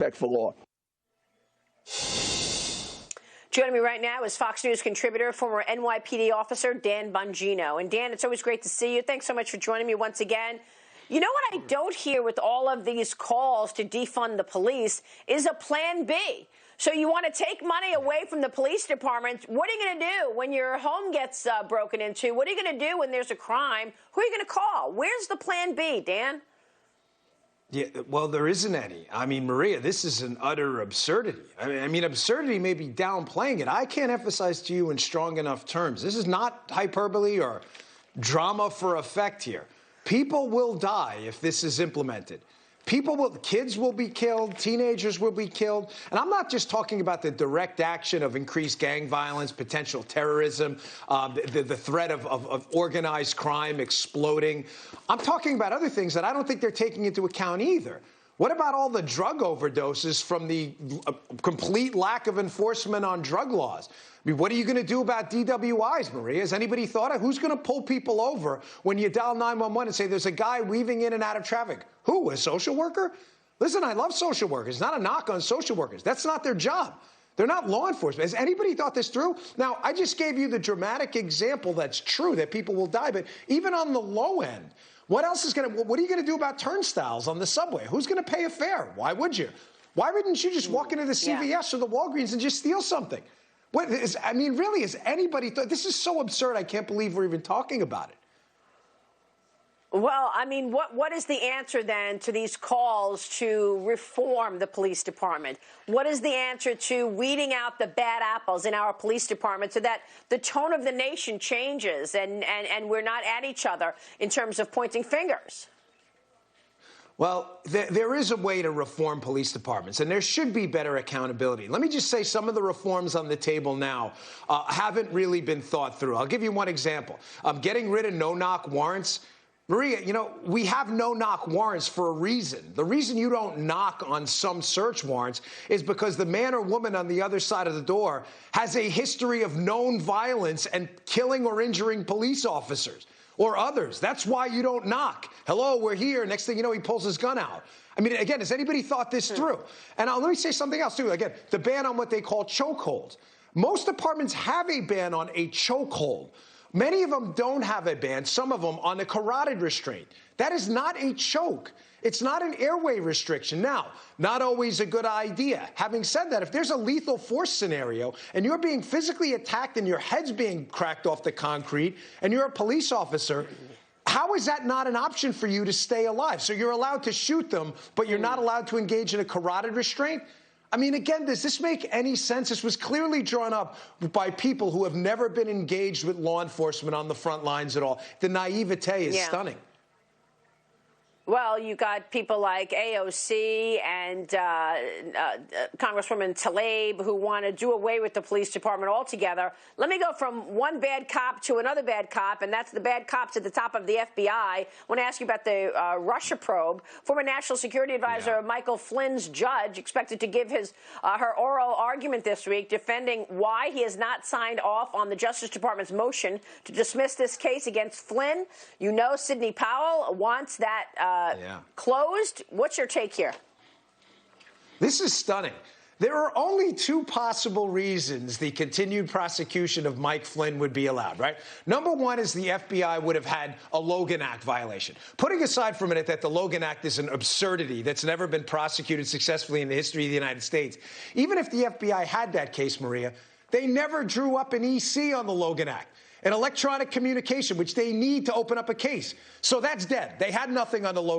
respect for law. Joining me right now is Fox News contributor, former NYPD officer Dan Bongino. And Dan, it's always great to see you. Thanks so much for joining me once again. You know what I don't hear with all of these calls to defund the police is a plan B. So you want to take money away from the police department. What are you going to do when your home gets broken into? What are you going to do when there's a crime? Who are you going to call? Where's the plan B, Dan? Yeah, well, there isn't any. I mean, Maria, this is an utter absurdity. I mean, absurdity may be downplaying it. I can't emphasize to you in strong enough terms. This is not hyperbole or drama for effect here. People will die if this is implemented. Kids will be killed, teenagers will be killed. And I'm not just talking about the direct action of increased gang violence, potential terrorism, the threat of organized crime exploding. I'm talking about other things that I don't think they're taking into account either. What about all the drug overdoses from the complete lack of enforcement on drug laws? I mean, what are you going to do about DWIs, Maria? Has anybody thought of who's going to pull people over when you dial 911 and say there's a guy weaving in and out of traffic? Who, a social worker? Listen, I love social workers. It's not a knock on social workers. That's not their job. They're not law enforcement. Has anybody thought this through? Now, I just gave you the dramatic example that's true, that people will die. But even on the low end, what are you going to do about turnstiles on the subway? Who's going to pay a fare? Why would you? Why wouldn't you just walk into the CVS or the Walgreens and just steal something? I mean, really, has anybody thought? This is so absurd. I can't believe we're even talking about it. Well, I mean, what is the answer then to these calls to reform the police department? What is the answer to weeding out the bad apples in our police department so that the tone of the nation changes and we're not at each other in terms of pointing fingers? Well, there is a way to reform police departments, and there should be better accountability. Let me just say some of the reforms on the table now haven't really been thought through. I'll give you one example. Getting rid of no-knock warrants. Maria, you know, we have no-knock warrants for a reason. The reason you don't knock on some search warrants is because the man or woman on the other side of the door has a history of known violence and killing or injuring police officers or others. That's why you don't knock. Hello, we're here. Next thing you know, he pulls his gun out. I mean, again, has anybody thought this through? And let me say something else, too. Again, the ban on what they call chokeholds. Most departments have a ban on a chokehold. Many of them don't have a ban, some of them on a carotid restraint. That is not a choke. It's not an airway restriction. Now, not always a good idea. Having said that, if there's a lethal force scenario and you're being physically attacked and your head's being cracked off the concrete and you're a police officer, how is that not an option for you to stay alive? So you're allowed to shoot them, but you're not allowed to engage in a carotid restraint? I mean, again, does this make any sense? This was clearly drawn up by people who have never been engaged with law enforcement on the front lines at all. The naivete is stunning. Well, you got people like AOC and Congresswoman Tlaib who want to do away with the police department altogether. Let me go from one bad cop to another bad cop, and that's the bad cops at the top of the FBI. I want to ask you about the Russia probe. Former National Security Advisor Michael Flynn's judge expected to give her oral argument this week defending why he has not signed off on the Justice Department's motion to dismiss this case against Flynn. You know Sidney Powell wants that closed. What's your take here? This is stunning. There are only two possible reasons the continued prosecution of Mike Flynn would be allowed, right? Number one is the FBI would have had a Logan Act violation. Putting aside for a minute that the Logan Act is an absurdity that's never been prosecuted successfully in the history of the United States, even if the FBI had that case, Maria, they never drew up an EC on the Logan Act, an electronic communication, which they need to open up a case. So that's dead. They had nothing on the Logan